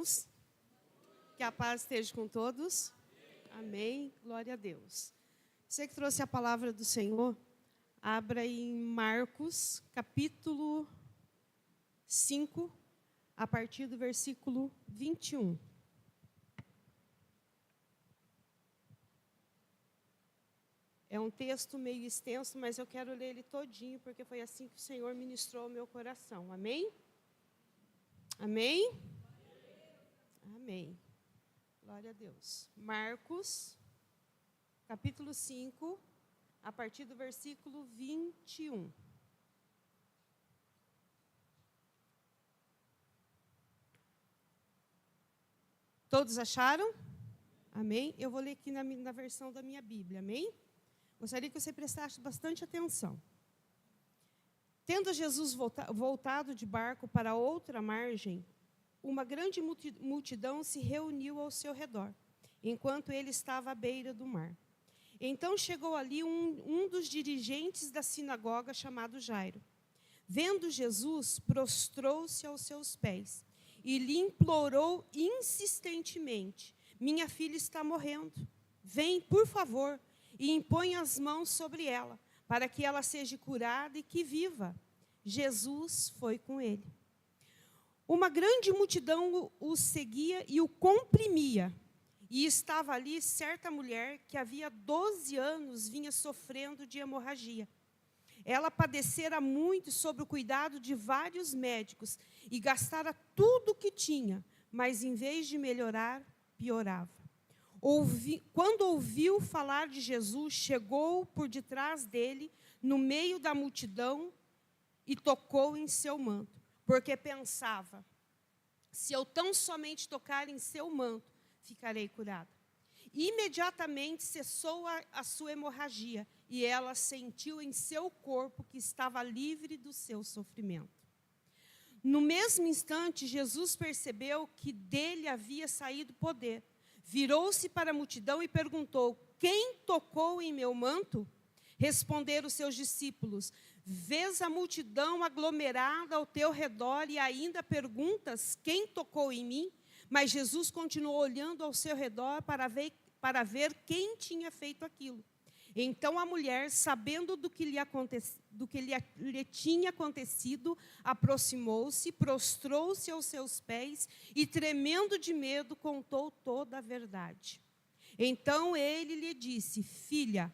irmãos? Que a paz esteja com todos. Amém. Glória a Deus. Você que trouxe a palavra do Senhor, abra em Marcos, capítulo 5, a partir do versículo 21. É um texto meio extenso, mas eu quero ler ele todinho, porque foi assim que o Senhor ministrou ao meu coração. Amém? Amém? Amém. Glória a Deus. Marcos, capítulo 5, a partir do versículo 21. Todos acharam? Amém? Eu vou ler aqui na versão da minha Bíblia. Amém? Gostaria que você prestasse bastante atenção. Tendo Jesus voltado de barco para outra margem, uma grande multidão se reuniu ao seu redor, enquanto ele estava à beira do mar. Então chegou ali um dos dirigentes da sinagoga, chamado Jairo. Vendo Jesus, prostrou-se aos seus pés e lhe implorou insistentemente: minha filha está morrendo. Vem, por favor, e impõe as mãos sobre ela, para que ela seja curada e que viva. Jesus foi com ele. Uma grande multidão o seguia e o comprimia. E estava ali certa mulher que havia 12 anos vinha sofrendo de hemorragia. Ela padecera muito sob o cuidado de vários médicos e gastara tudo o que tinha, mas em vez de melhorar, piorava. Quando ouviu falar de Jesus, chegou por detrás dele, no meio da multidão, e tocou em seu manto, porque pensava: se eu tão somente tocar em seu manto, ficarei curada. Imediatamente cessou a sua hemorragia, e ela sentiu em seu corpo que estava livre do seu sofrimento. No mesmo instante, Jesus percebeu que dele havia saído poder. Virou-se para a multidão e perguntou: quem tocou em meu manto? Responderam os seus discípulos: vês a multidão aglomerada ao teu redor e ainda perguntas: quem tocou em mim? Mas Jesus continuou olhando ao seu redor para ver quem tinha feito aquilo. Então a mulher, sabendo do que lhe tinha acontecido, aproximou-se, prostrou-se aos seus pés e, tremendo de medo, contou toda a verdade. Então ele lhe disse: filha,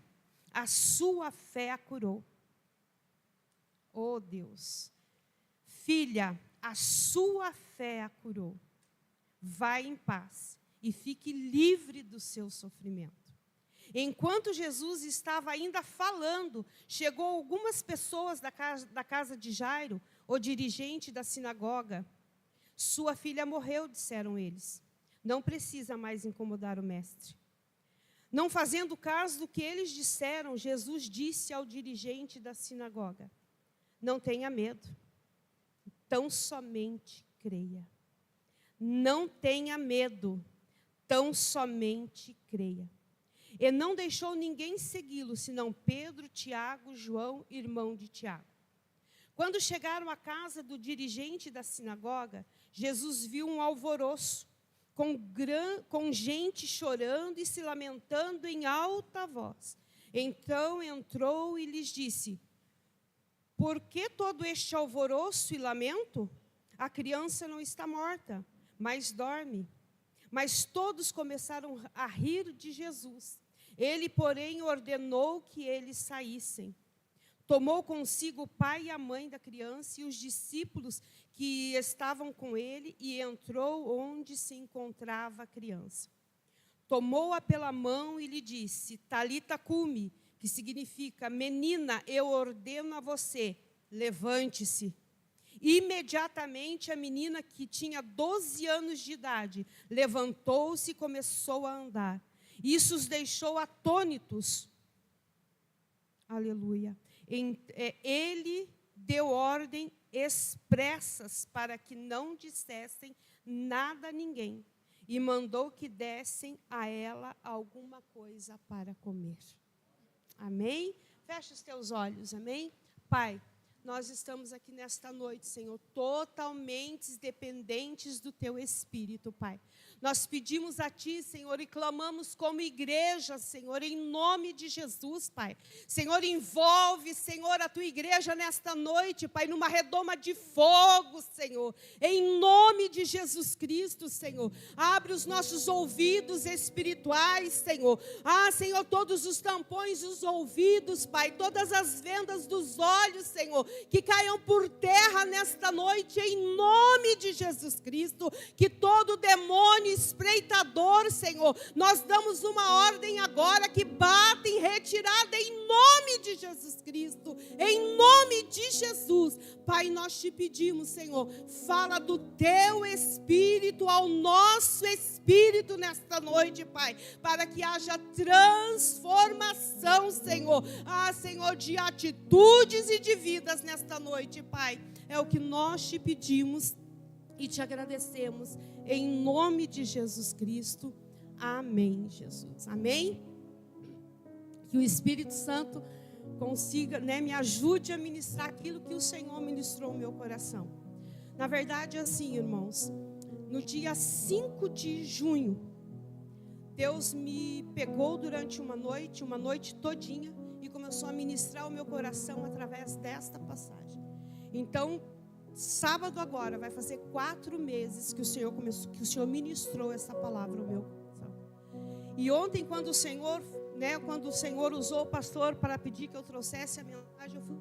a sua fé a curou. Oh Deus! Filha, a sua fé a curou. Vá em paz e fique livre do seu sofrimento. Enquanto Jesus estava ainda falando, chegou algumas pessoas da casa de Jairo, o dirigente da sinagoga. Sua filha morreu, disseram eles. Não precisa mais incomodar o mestre. Não fazendo caso do que eles disseram, Jesus disse ao dirigente da sinagoga: não tenha medo, tão somente creia. Não tenha medo, tão somente creia. E não deixou ninguém segui-lo, senão Pedro, Tiago, João, irmão de Tiago. Quando chegaram à casa do dirigente da sinagoga, Jesus viu um alvoroço, com gente chorando e se lamentando em alta voz. Então entrou e lhes disse: por que todo este alvoroço e lamento? A criança não está morta, mas dorme. Mas todos começaram a rir de Jesus. Ele, porém, ordenou que eles saíssem. Tomou consigo o pai e a mãe da criança e os discípulos que estavam com ele e entrou onde se encontrava a criança. Tomou-a pela mão e lhe disse: Talita cumi, que significa: menina, eu ordeno a você, levante-se. Imediatamente a menina, que tinha 12 anos de idade, levantou-se e começou a andar. Isso os deixou atônitos. Aleluia. Ele deu ordem expressas para que não dissessem nada a ninguém e mandou que dessem a ela alguma coisa para comer. Amém? Fecha os teus olhos, amém? Pai, nós estamos aqui nesta noite, Senhor, totalmente dependentes do Teu Espírito, Pai. Nós pedimos a Ti, Senhor, e clamamos como igreja, Senhor, em nome de Jesus, Pai. Senhor, envolve, Senhor, a Tua igreja nesta noite, Pai, numa redoma de fogo, Senhor. Em nome de Jesus Cristo, Senhor. Abre os nossos ouvidos espirituais, Senhor. Senhor, todos os tampões dos ouvidos, Pai, todas as vendas dos olhos, Senhor, que caiam por terra nesta noite, em nome de Jesus Cristo. Que todo demônio espreitador, Senhor, nós damos uma ordem agora que bata em retirada em nome de Jesus Cristo, em nome de Jesus. Pai, nós te pedimos, Senhor, fala do Teu Espírito ao nosso espírito nesta noite, Pai, para que haja transformação, Senhor, Senhor, de atitudes e de vidas nesta noite, Pai. É o que nós te pedimos e te agradecemos, em nome de Jesus Cristo. Amém, Jesus. Amém? Que o Espírito Santo consiga, me ajude a ministrar aquilo que o Senhor ministrou no meu coração. Na verdade, assim, irmãos, no dia 5 de junho, Deus me pegou durante uma noite todinha, e começou a ministrar o meu coração através desta passagem. Então, sábado agora, vai fazer 4 meses que o Senhor ministrou essa palavra ao meu coração. E ontem, quando o Senhor usou o pastor para pedir que eu trouxesse a mensagem, eu fui,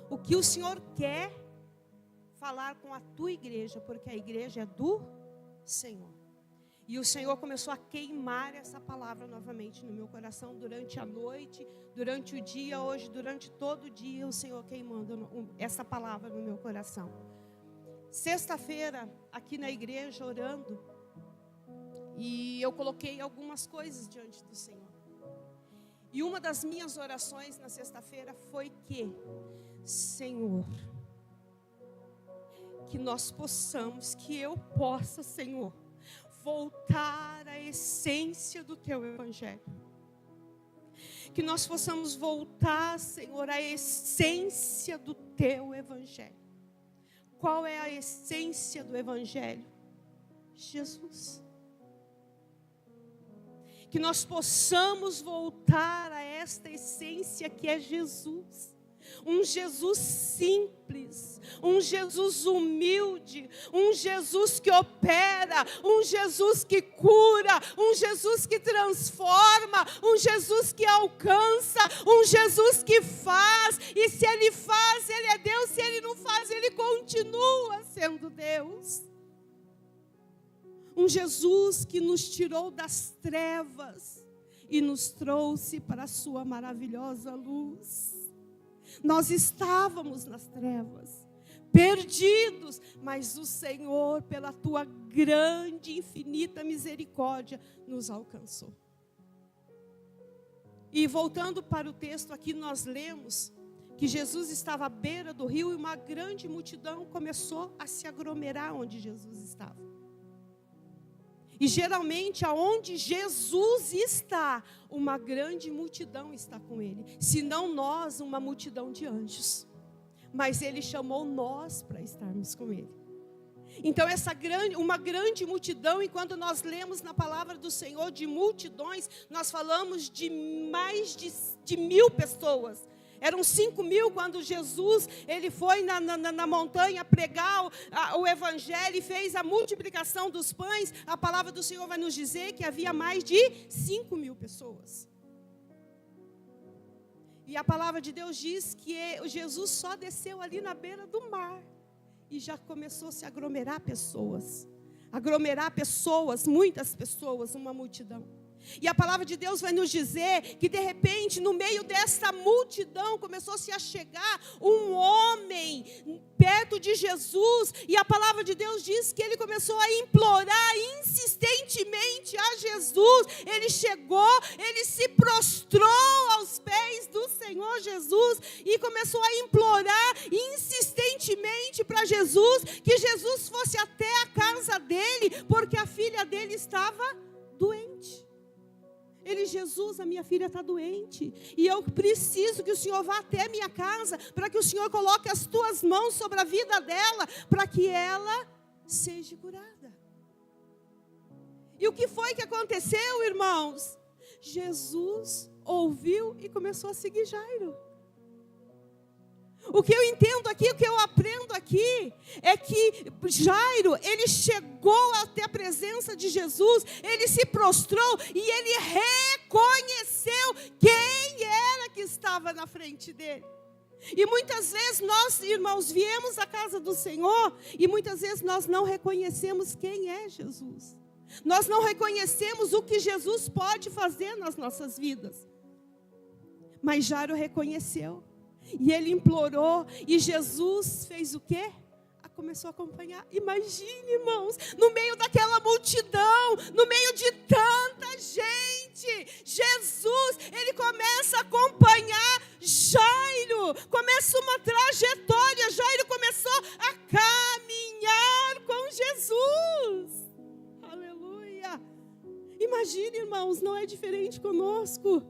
o que o Senhor quer falar com a tua igreja, porque a igreja é do Senhor. E o Senhor começou a queimar essa palavra novamente no meu coração durante a noite, durante o dia, hoje, durante todo o dia, o Senhor queimando essa palavra no meu coração. Sexta-feira, aqui na igreja, orando, e eu coloquei algumas coisas diante do Senhor. E uma das minhas orações na sexta-feira foi que, Senhor, que nós possamos, que eu possa, Senhor, voltar à essência do Teu Evangelho. Que nós possamos voltar, Senhor, à essência do Teu Evangelho. Qual é a essência do Evangelho? Jesus. Que nós possamos voltar a esta essência que é Jesus. Um Jesus simples, um Jesus humilde, um Jesus que opera, um Jesus que cura, um Jesus que transforma, um Jesus que alcança, um Jesus que faz, e se Ele faz, Ele é Deus, se Ele não faz, Ele continua sendo Deus. Um Jesus que nos tirou das trevas e nos trouxe para a sua maravilhosa luz. Nós estávamos nas trevas, perdidos, mas o Senhor, pela Tua grande e infinita misericórdia, nos alcançou. E voltando para o texto aqui, nós lemos que Jesus estava à beira do rio e uma grande multidão começou a se aglomerar onde Jesus estava. E geralmente, aonde Jesus está, uma grande multidão está com Ele. Se não nós, uma multidão de anjos. Mas Ele chamou nós para estarmos com Ele. Então, uma grande multidão, e quando nós lemos na palavra do Senhor de multidões, nós falamos de mais de 1.000 pessoas. Eram 5.000 quando Jesus ele foi na montanha pregar o Evangelho e fez a multiplicação dos pães. A palavra do Senhor vai nos dizer que havia mais de 5.000 pessoas. E a palavra de Deus diz que Jesus só desceu ali na beira do mar. E já começou a se aglomerar pessoas. Muitas pessoas, uma multidão. E a palavra de Deus vai nos dizer que de repente, no meio dessa multidão, começou-se a chegar um homem perto de Jesus. E a palavra de Deus diz que ele começou a implorar insistentemente a Jesus. Ele chegou, ele se prostrou aos pés do Senhor Jesus e começou a implorar insistentemente para Jesus, que Jesus fosse até a casa dele, porque a filha dele estava doente. Ele, Jesus, a minha filha está doente, e eu preciso que o Senhor vá até a minha casa, para que o Senhor coloque as tuas mãos sobre a vida dela, para que ela seja curada. E o que foi que aconteceu, irmãos? Jesus ouviu e começou a seguir Jairo. O que eu entendo aqui, o que eu aprendo aqui, é que Jairo, ele chegou até a presença de Jesus, ele se prostrou e ele reconheceu quem era que estava na frente dele. E muitas vezes nós, irmãos, viemos à casa do Senhor e muitas vezes nós não reconhecemos quem é Jesus. Nós não reconhecemos o que Jesus pode fazer nas nossas vidas. Mas Jairo reconheceu. E ele implorou, e Jesus fez o quê? Começou a acompanhar. Imagine, irmãos, no meio daquela multidão, no meio de tanta gente, Jesus, ele começa a acompanhar Jairo, começa uma trajetória, Jairo começou a caminhar com Jesus. Aleluia. Imagine, irmãos, não é diferente conosco.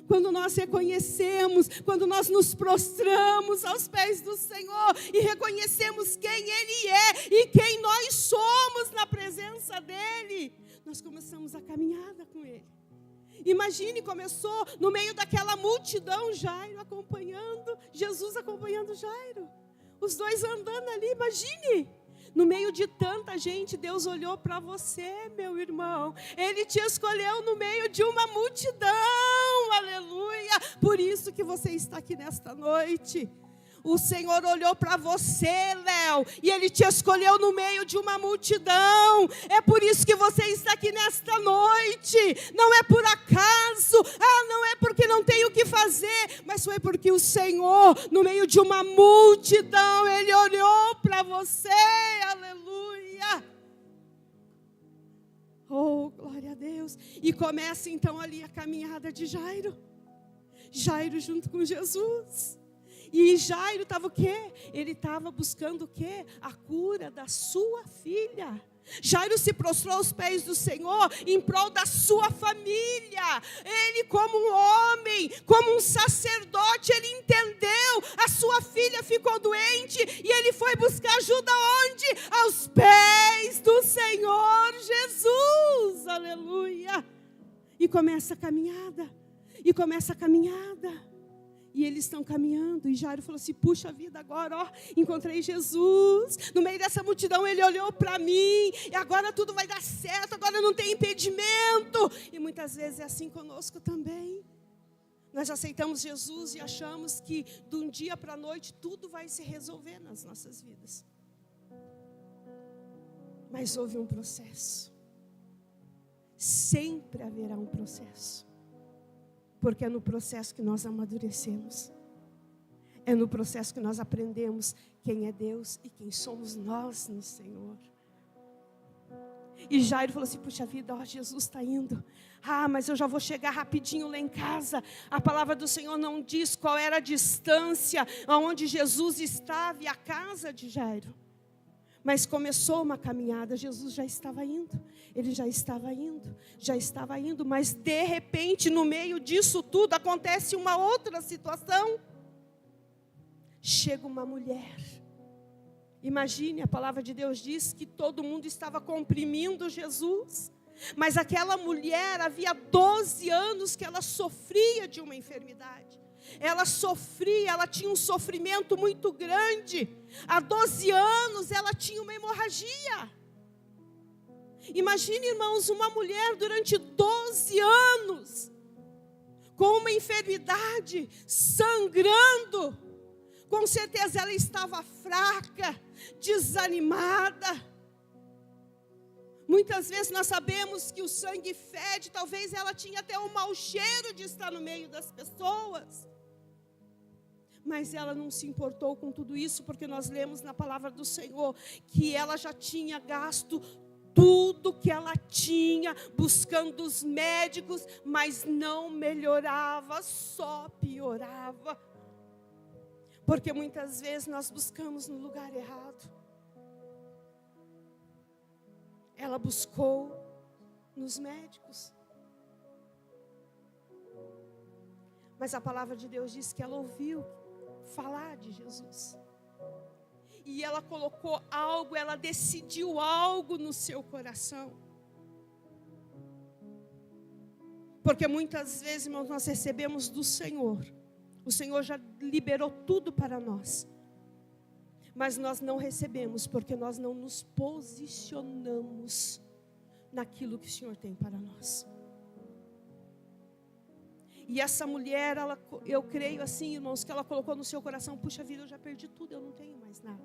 Quando nós reconhecemos, quando nós nos prostramos aos pés do Senhor e reconhecemos quem Ele é e quem nós somos na presença dEle, nós começamos a caminhada com Ele. Imagine, começou no meio daquela multidão, Jairo acompanhando, Jesus acompanhando Jairo. Os dois andando ali, imagine. No meio de tanta gente, Deus olhou para você, meu irmão. Ele te escolheu no meio de uma multidão, aleluia. Por isso que você está aqui nesta noite. O Senhor olhou para você, Léo, e Ele te escolheu no meio de uma multidão. É por isso que você está aqui nesta noite. Não é por acaso, não é porque não tem o que fazer, mas foi porque o Senhor, no meio de uma multidão, Ele olhou para você, aleluia. Oh, glória a Deus. E começa então ali a caminhada de Jairo. Jairo junto com Jesus. E Jairo estava o quê? Ele estava buscando o quê? A cura da sua filha. Jairo se prostrou aos pés do Senhor em prol da sua família. Ele, como um homem, como um sacerdote, ele entendeu. A sua filha ficou doente e ele foi buscar ajuda onde? Aos pés do Senhor Jesus. Aleluia. E começa a caminhada. E eles estão caminhando, e Jairo falou assim, puxa vida, agora, encontrei Jesus. No meio dessa multidão, ele olhou para mim, e agora tudo vai dar certo, agora não tem impedimento. E muitas vezes é assim conosco também. Nós aceitamos Jesus e achamos que de um dia para a noite, tudo vai se resolver nas nossas vidas. Mas houve um processo. Sempre haverá um processo. Porque é no processo que nós amadurecemos. É no processo que nós aprendemos quem é Deus e quem somos nós no Senhor. E Jairo falou assim, puxa vida, Jesus está indo. Mas eu já vou chegar rapidinho lá em casa. A palavra do Senhor não diz qual era a distância aonde Jesus estava e a casa de Jairo. Mas começou uma caminhada, Jesus já estava indo. Ele já estava indo, mas de repente, no meio disso tudo, acontece uma outra situação. Chega uma mulher. Imagine, a palavra de Deus diz que todo mundo estava comprimindo Jesus. Mas aquela mulher, havia 12 anos que ela sofria de uma enfermidade. Ela sofria, ela tinha um sofrimento muito grande. Há 12 anos ela tinha uma hemorragia. Imagine, irmãos, uma mulher durante 12 anos, com uma enfermidade, sangrando. Com certeza ela estava fraca, desanimada. Muitas vezes nós sabemos que o sangue fede, talvez ela tinha até um mau cheiro de estar no meio das pessoas. Mas ela não se importou com tudo isso, porque nós lemos na palavra do Senhor que ela já tinha gasto tudo que ela tinha, buscando os médicos, mas não melhorava, só piorava. Porque muitas vezes nós buscamos no lugar errado. Ela buscou nos médicos. Mas a palavra de Deus diz que ela ouviu falar de Jesus. E ela colocou algo, ela decidiu algo no seu coração. Porque muitas vezes, irmãos, nós recebemos do Senhor. O Senhor já liberou tudo para nós. Mas nós não recebemos porque nós não nos posicionamos naquilo que o Senhor tem para nós. E essa mulher, eu creio assim, irmãos, que ela colocou no seu coração: puxa vida, eu já perdi tudo, eu não tenho mais nada.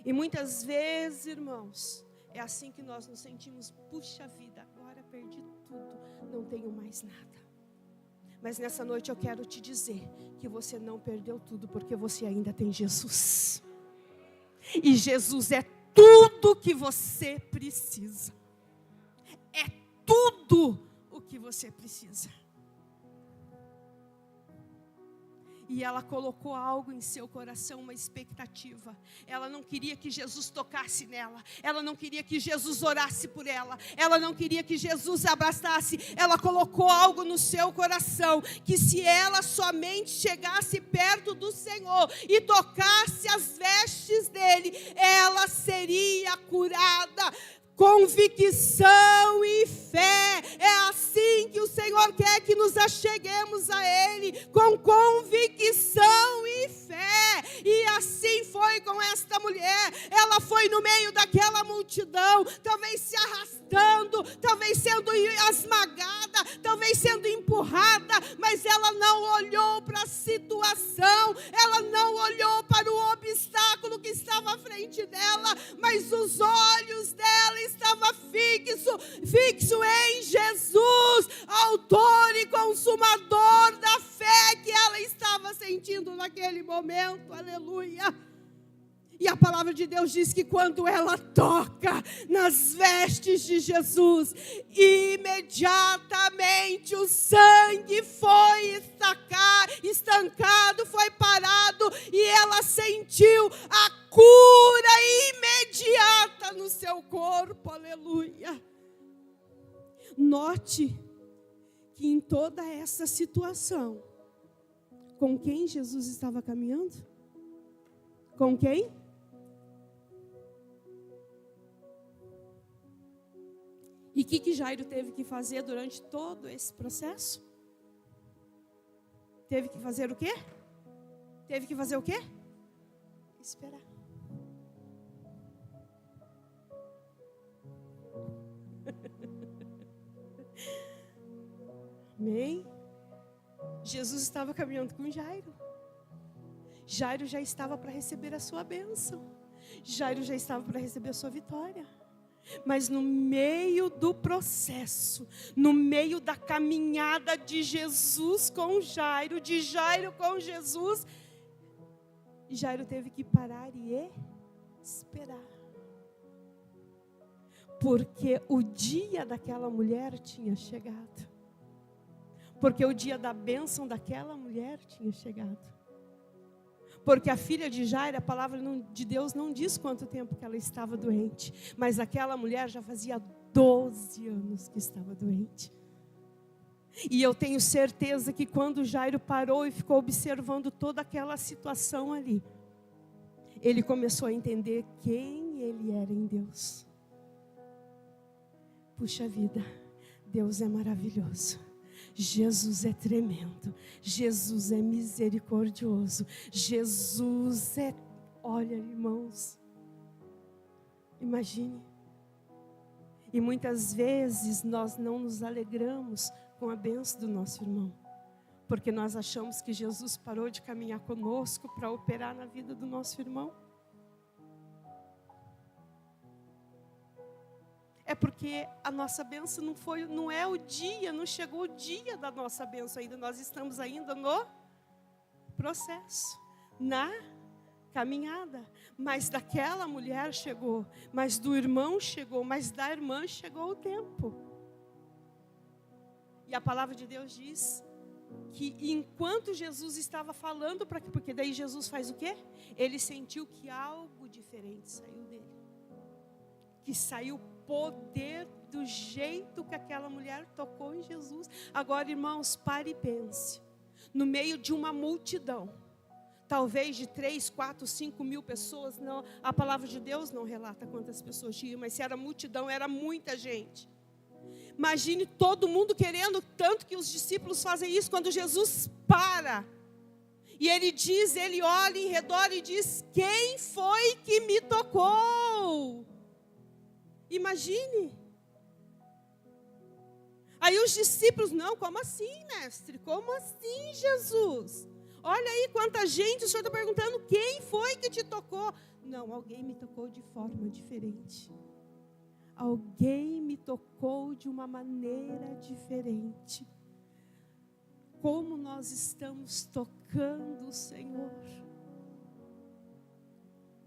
E muitas vezes, irmãos, é assim que nós nos sentimos: puxa vida, agora perdi tudo, não tenho mais nada. Mas nessa noite eu quero te dizer que você não perdeu tudo, porque você ainda tem Jesus. E Jesus é tudo que você precisa. É tudo o que você precisa. E ela colocou algo em seu coração, uma expectativa. Ela não queria que Jesus tocasse nela. Ela não queria que Jesus orasse por ela. Ela não queria que Jesus a abraçasse. Ela colocou algo no seu coração, que se ela somente chegasse perto do Senhor e tocasse as vestes dele, ela seria curada. Convicção e fé. É assim que o Senhor quer que nos acheguemos a Ele, com convicção e fé. E assim foi com esta mulher. Ela foi no meio daquela multidão, talvez se arrastando, talvez sendo esmagada, talvez sendo empurrada, mas ela não olhou para a situação, ela não olhou para o obstáculo que estava à frente dela, mas os olhos dela estava fixo em Jesus, autor e consumador da fé que ela estava sentindo naquele momento. Aleluia. E a palavra de Deus diz que quando ela toca nas vestes de Jesus, imediatamente o sangue foi estancado, foi parado, e ela sentiu a cura imediata no seu corpo. Aleluia. Note que em toda essa situação, com quem Jesus estava caminhando? Com quem? E o que Jairo teve que fazer durante todo esse processo? Teve que fazer o quê? Teve que fazer o quê? Esperar. Amém? Jesus estava caminhando com Jairo. Jairo já estava para receber a sua bênção. Jairo já estava para receber a sua vitória. Mas no meio do processo, no meio da caminhada de Jesus com Jairo, de Jairo com Jesus, Jairo teve que parar e esperar. Porque o dia daquela mulher tinha chegado. Porque o dia da bênção daquela mulher tinha chegado. Porque a filha de Jairo, a palavra de Deus não diz quanto tempo que ela estava doente. Mas aquela mulher já fazia 12 anos que estava doente. E eu tenho certeza que quando Jairo parou e ficou observando toda aquela situação ali, ele começou a entender quem ele era em Deus. Puxa vida, Deus é maravilhoso. Jesus é tremendo, Jesus é misericordioso, Jesus é... Olha, irmãos, imagine. E muitas vezes nós não nos alegramos com a bênção do nosso irmão, porque nós achamos que Jesus parou de caminhar conosco para operar na vida do nosso irmão. É porque a nossa bênção não é o dia, não chegou o dia da nossa bênção ainda. Nós estamos ainda no processo, na caminhada. Mas daquela mulher chegou, mas do irmão chegou, mas da irmã chegou o tempo. E a palavra de Deus diz que enquanto Jesus estava falando, porque daí Jesus faz o quê? Ele sentiu que algo diferente saiu dele. Que saiu poder do jeito que aquela mulher tocou em Jesus. Agora, irmãos, pare e pense. No meio de uma multidão, talvez de 3, 4, 5 mil pessoas, não, a palavra de Deus não relata quantas pessoas tinham, mas se era multidão, era muita gente. Imagine todo mundo querendo, tanto que os discípulos fazem isso, quando Jesus para, e ele diz, ele olha em redor e diz, quem foi que me tocou? Imagine. Aí os discípulos, não, como assim, mestre? Como assim, Jesus? Olha aí quanta gente, o Senhor está perguntando, quem foi que te tocou? Não, alguém me tocou de forma diferente. Alguém me tocou de uma maneira diferente. Como nós estamos tocando o Senhor.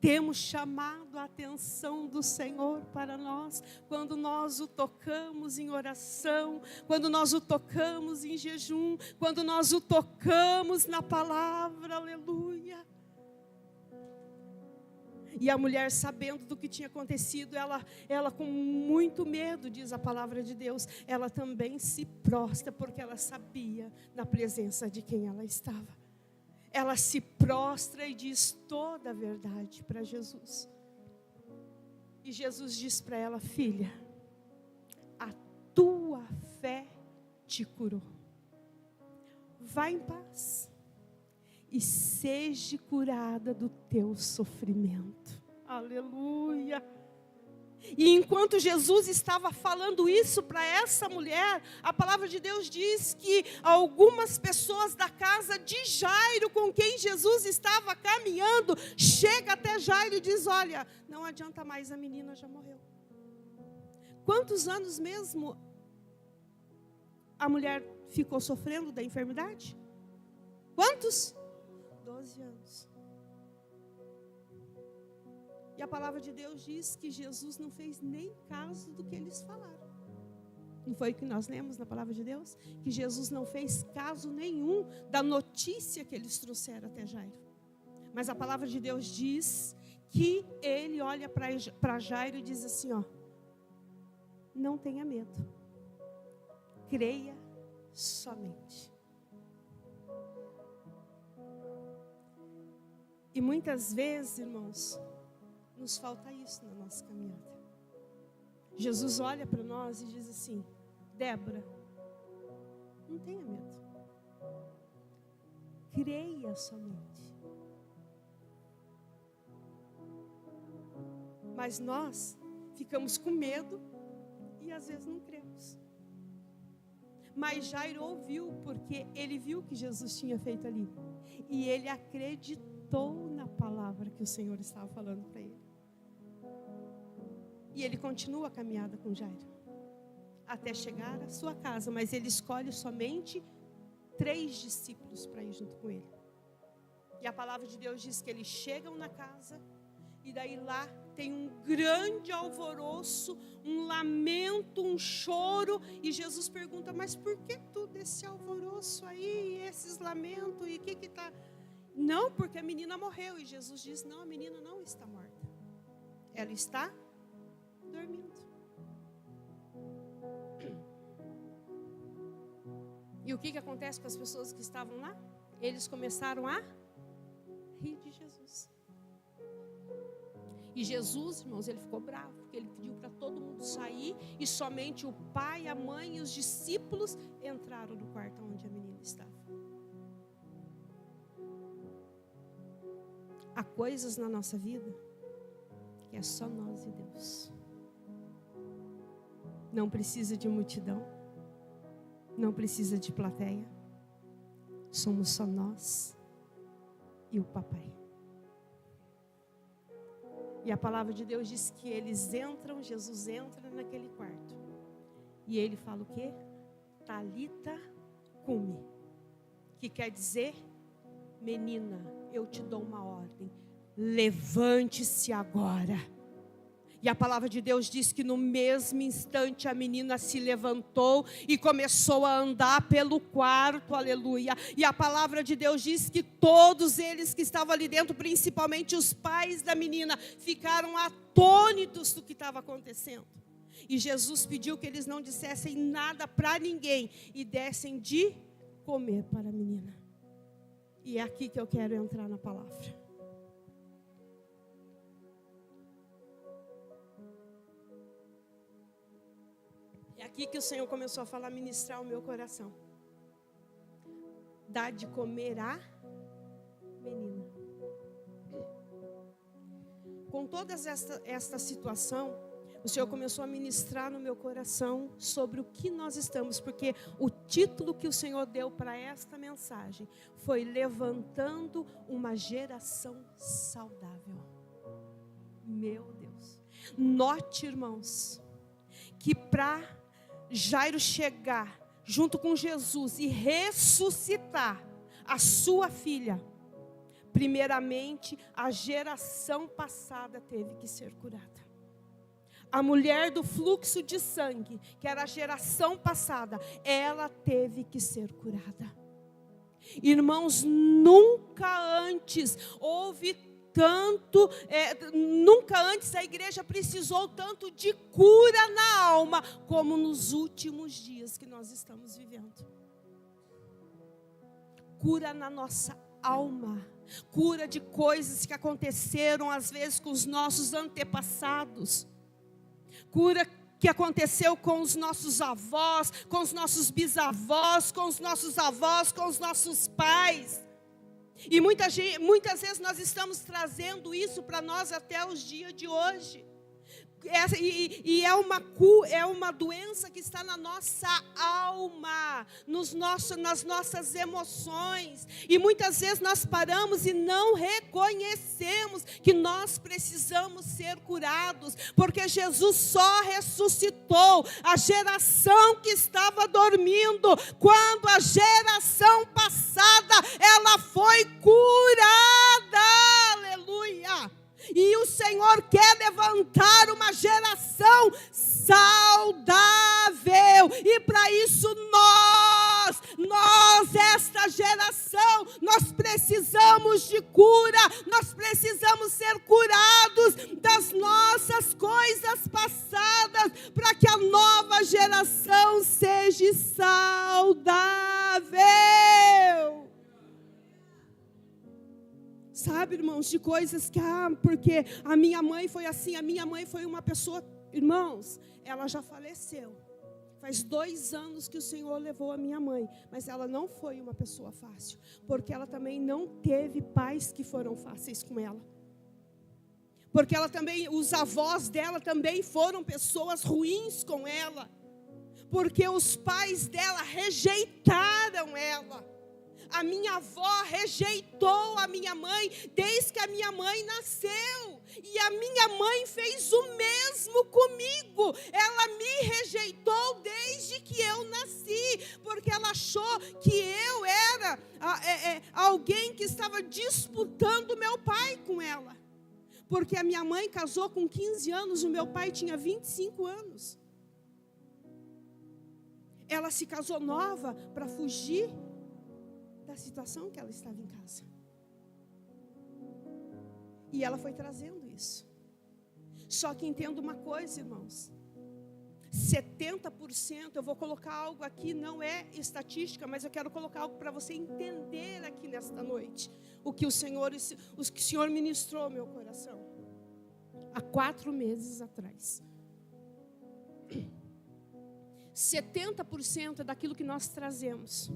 Temos chamado a atenção do Senhor para nós, quando nós o tocamos em oração, quando nós o tocamos em jejum, quando nós o tocamos na palavra, aleluia. E a mulher, sabendo do que tinha acontecido, ela com muito medo, diz a palavra de Deus, ela também se prostra, porque ela sabia na presença de quem ela estava. Ela se prostra e diz toda a verdade para Jesus. E Jesus diz para ela, filha, a tua fé te curou. Vá em paz e seja curada do teu sofrimento. Aleluia. E enquanto Jesus estava falando isso para essa mulher, a palavra de Deus diz que algumas pessoas da casa de Jairo, com quem Jesus estava caminhando, chega até Jairo e diz, olha, não adianta mais, a menina já morreu. Quantos anos mesmo a mulher ficou sofrendo da enfermidade? Quantos? 12 anos. E a palavra de Deus diz que Jesus não fez nem caso do que eles falaram. Não foi o que nós lemos na palavra de Deus? Que Jesus não fez caso nenhum da notícia que eles trouxeram até Jairo. Mas a palavra de Deus diz que ele olha para Jairo e diz assim, ó, não tenha medo, creia somente. E muitas vezes, irmãos, nos falta isso na nossa caminhada. Jesus olha para nós e diz assim, Débora, não tenha medo. Creia somente. Mas nós ficamos com medo e às vezes não cremos. Mas Jairo ouviu, porque ele viu o que Jesus tinha feito ali. E ele acreditou na palavra que o Senhor estava falando para ele. E ele continua a caminhada com Jairo, até chegar à sua casa. Mas ele escolhe somente 3 discípulos para ir junto com ele. E a palavra de Deus diz que eles chegam na casa, e daí lá tem um grande alvoroço, um lamento, um choro. E Jesus pergunta, mas por que todo esse alvoroço aí, esses lamentos, e o que está... Não, porque a menina morreu. E Jesus diz, não, a menina não está morta. Ela está dormindo. E o que acontece com as pessoas que estavam lá? Eles começaram a rir de Jesus. E Jesus, irmãos, ele ficou bravo, porque ele pediu para todo mundo sair, e somente o pai, a mãe e os discípulos entraram no quarto onde a menina estava. Há coisas na nossa vida que é só nós e Deus. Não precisa de multidão, não precisa de plateia. Somos só nós e o papai. E a palavra de Deus diz que eles entram, Jesus entra naquele quarto. E ele fala o quê? Talita cumi. Que quer dizer, menina, eu te dou uma ordem. Levante-se agora. E a palavra de Deus diz que no mesmo instante a menina se levantou e começou a andar pelo quarto, aleluia. E a palavra de Deus diz que todos eles que estavam ali dentro, principalmente os pais da menina, ficaram atônitos do que estava acontecendo. E Jesus pediu que eles não dissessem nada para ninguém e dessem de comer para a menina. E é aqui que eu quero entrar na palavra. É aqui que o Senhor começou a falar, ministrar o meu coração. Dá de comer a menina. Com toda esta situação, o Senhor começou a ministrar no meu coração sobre o que nós estamos, porque o título que o Senhor deu para esta mensagem foi levantando uma geração saudável. Meu Deus. Note, irmãos, que para Jairo chegar junto com Jesus e ressuscitar a sua filha, primeiramente a geração passada teve que ser curada. A mulher do fluxo de sangue, que era a geração passada, ela teve que ser curada. Irmãos, nunca antes houve nunca antes a igreja precisou tanto de cura na alma, como nos últimos dias que nós estamos vivendo. Cura na nossa alma, cura de coisas que aconteceram às vezes com os nossos antepassados, cura que aconteceu com os nossos avós, com os nossos bisavós, com os nossos avós, com os nossos pais. E muitas vezes nós estamos trazendo isso para nós até os dias de hoje. É uma doença que está na nossa alma, nas nossas emoções. E muitas vezes nós paramos e não reconhecemos que nós precisamos ser curados, porque Jesus só ressuscitou a geração que estava dormindo, quando a geração passada ela foi curada. Aleluia! E o Senhor quer levantar uma geração saudável. E para isso esta geração, nós precisamos de cura. Nós precisamos ser curados das nossas coisas passadas, para que a nova geração seja saudável. Sabe, irmãos, de coisas que, porque a minha mãe foi assim, a minha mãe foi uma pessoa, irmãos, ela já faleceu. Faz 2 anos que o Senhor levou a minha mãe, mas ela não foi uma pessoa fácil, porque ela também não teve pais que foram fáceis com ela. Porque ela também, os avós dela também foram pessoas ruins com ela, porque os pais dela rejeitaram ela. A minha avó rejeitou a minha mãe desde que a minha mãe nasceu. E a minha mãe fez o mesmo comigo. Ela me rejeitou desde que eu nasci, porque ela achou que eu era alguém que estava disputando meu pai com ela. Porque a minha mãe casou com 15 anos, o meu pai tinha 25 anos. Ela se casou nova para fugir da situação que ela estava em casa. E ela foi trazendo isso. Só que entenda uma coisa, irmãos. 70%, eu vou colocar algo aqui, não é estatística, mas eu quero colocar algo para você entender aqui nesta noite. O que o Senhor ministrou ao meu coração. Há 4 meses atrás. 70% daquilo que nós trazemos,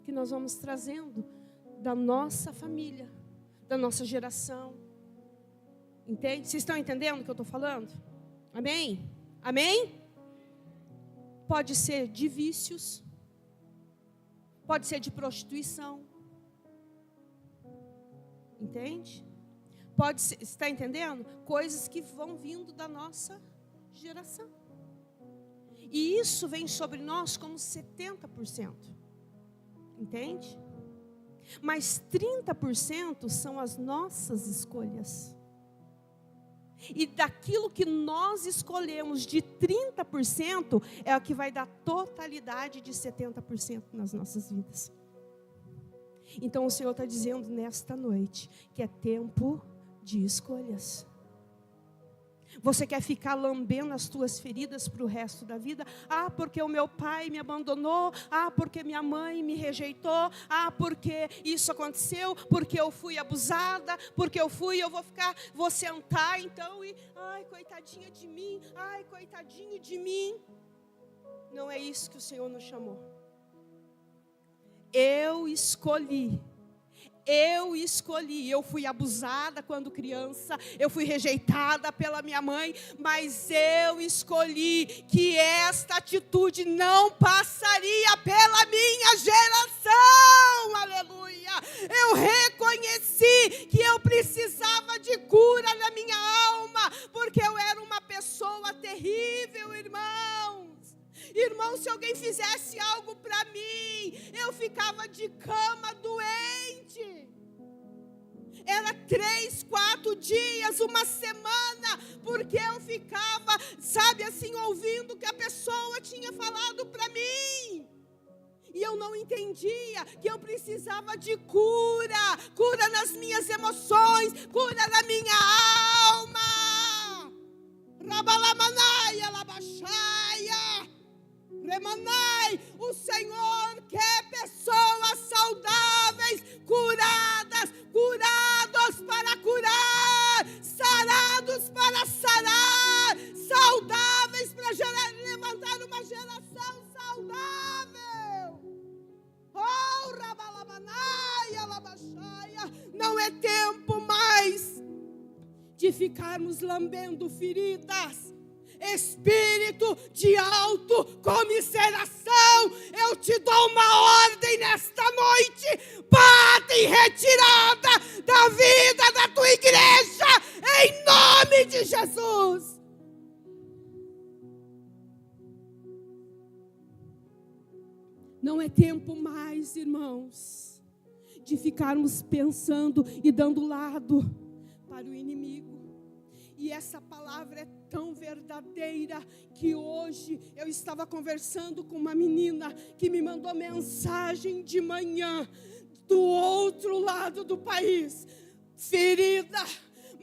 que nós vamos trazendo da nossa família, da nossa geração. Entende? Vocês estão entendendo o que eu estou falando? Amém? Amém? Pode ser de vícios, pode ser de prostituição. Entende? Pode ser, está entendendo? Coisas que vão vindo da nossa geração. E isso vem sobre nós como 70%. Entende? Mas 30% são as nossas escolhas. E daquilo que nós escolhemos de 30% é o que vai dar totalidade de 70% nas nossas vidas. Então o Senhor está dizendo nesta noite que é tempo de escolhas. Você quer ficar lambendo as tuas feridas para o resto da vida? Ah, porque o meu pai me abandonou. Ah, porque minha mãe me rejeitou. Ah, porque isso aconteceu. Porque eu fui abusada. Porque eu vou sentar então e... Ai, coitadinha de mim. Ai, coitadinho de mim. Não é isso que o Senhor nos chamou. Eu escolhi. Eu fui abusada quando criança, eu fui rejeitada pela minha mãe, mas eu escolhi que esta atitude não passaria pela minha geração, aleluia. Eu reconheci que eu precisava de cura na minha alma, porque eu era uma pessoa terrível, irmãos. Irmão, se alguém fizesse algo para mim, eu ficava de cama doente. Era 3, 4 dias, uma semana, porque eu ficava, sabe assim, ouvindo o que a pessoa tinha falado para mim. E eu não entendia que eu precisava de cura nas minhas emoções, cura na minha alma. Rabalamanai, alabaxaia. Remanai, o Senhor quer pessoas saudáveis, curados para curar, sarados para sarar, saudáveis para levantar uma geração saudável. Oh, Rabalamanai, alabaxaia. Não é tempo mais de ficarmos lambendo feridas. Espírito de autocomiseração, eu te dou uma ordem nesta noite: bate em retirada da vida da tua igreja, em nome de Jesus. Não é tempo mais, irmãos, de ficarmos pensando e dando lado para o inimigo. E essa palavra é tão verdadeira que hoje eu estava conversando com uma menina que me mandou mensagem de manhã do outro lado do país, ferida,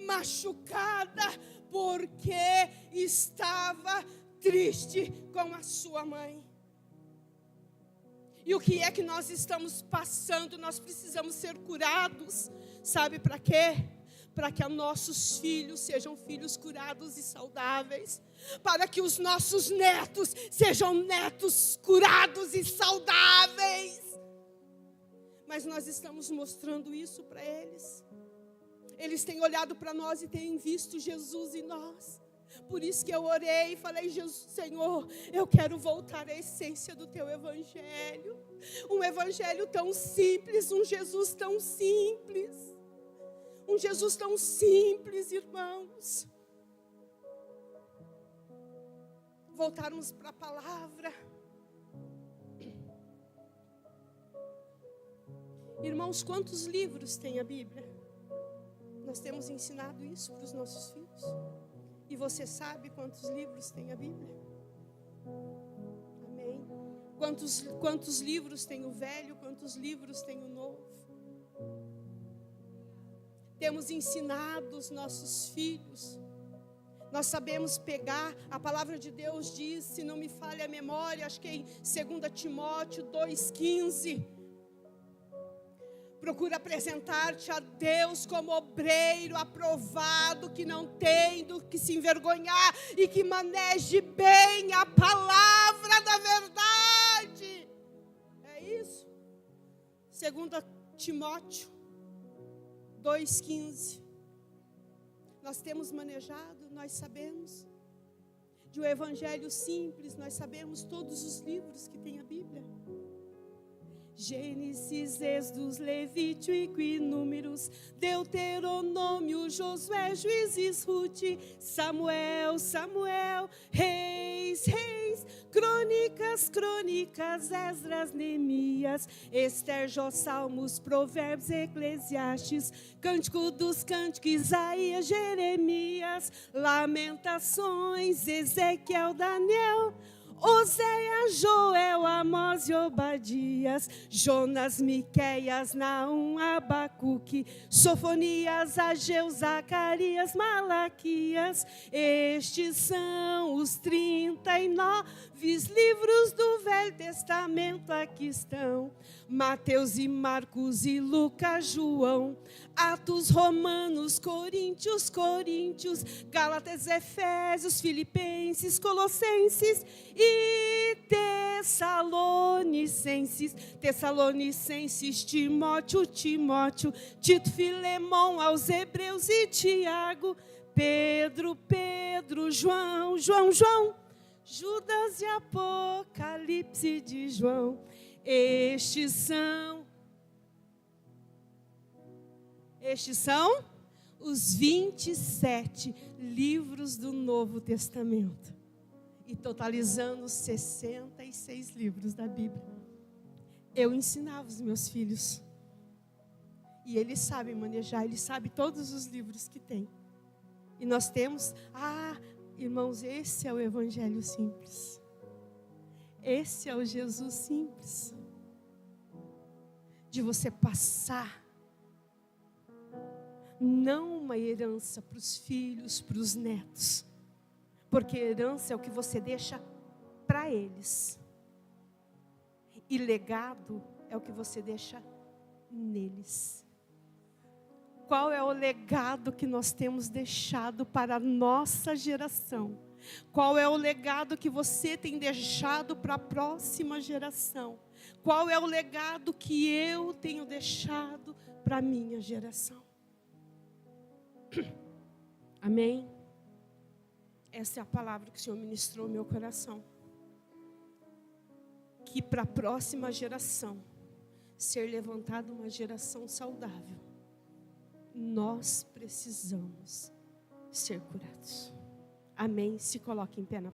machucada, porque estava triste com a sua mãe. E o que é que nós estamos passando? Nós precisamos ser curados. Sabe para quê? Para que nossos filhos sejam filhos curados e saudáveis. Para que os nossos netos sejam netos curados e saudáveis. Mas nós estamos mostrando isso para eles. Eles têm olhado para nós e têm visto Jesus em nós. Por isso que eu orei e falei: Jesus, Senhor, eu quero voltar à essência do Teu Evangelho. Um Evangelho tão simples, um Jesus tão simples. Um Jesus tão simples, irmãos. Voltarmos para a palavra. Irmãos, quantos livros tem a Bíblia? Nós temos ensinado isso para os nossos filhos. E você sabe quantos livros tem a Bíblia? Amém? Quantos livros tem o Velho? Quantos livros tem o Novo? Temos ensinado os nossos filhos. Nós sabemos pegar, a palavra de Deus diz, se não me falha a memória, acho que é em 2 Timóteo 2,15. Procura apresentar-te a Deus como obreiro aprovado, que não tem do que se envergonhar e que maneje bem a palavra da verdade. É isso. 2 Timóteo 2,15. Nós temos manejado, nós sabemos. De um evangelho simples, nós sabemos todos os livros que tem a Bíblia. Gênesis, Êxodo, Levítico e Números, Deuteronômio, Josué, Juízes, Ruth, Samuel, Reis, Crônicas, Esdras, Neemias, Ester, Jó, Salmos, Provérbios, Eclesiastes, Cântico dos Cânticos, Isaías, Jeremias, Lamentações, Ezequiel, Daniel, Oséias, Joel, Amós e Obadias, Jonas, Miqueias, Naum, Abacuque, Sofonias, Ageu, Zacarias, Malaquias. Estes são os 39 livros do Velho Testamento, aqui estão. Mateus e Marcos e Lucas, João, Atos, Romanos, Coríntios, Gálatas, Efésios, Filipenses, Colossenses e Tessalonicenses, Timóteo, Tito, Filemão, aos Hebreus e Tiago, Pedro, João, Judas e Apocalipse de João. Estes são os 27 livros do Novo Testamento. E totalizando 66 livros da Bíblia. Eu ensinava os meus filhos. E eles sabem manejar, eles sabem todos os livros que tem. E nós temos, irmãos, esse é o Evangelho simples. Esse é o Jesus simples. De você passar, não uma herança para os filhos, para os netos. Porque herança é o que você deixa para eles. E legado é o que você deixa neles. Qual é o legado que nós temos deixado para a nossa geração? Qual é o legado que você tem deixado para a próxima geração? Qual é o legado que eu tenho deixado para a minha geração? Amém? Essa é a palavra que o Senhor ministrou no meu coração. Que para a próxima geração, ser levantada uma geração saudável, nós precisamos ser curados. Amém? Se coloque em pé na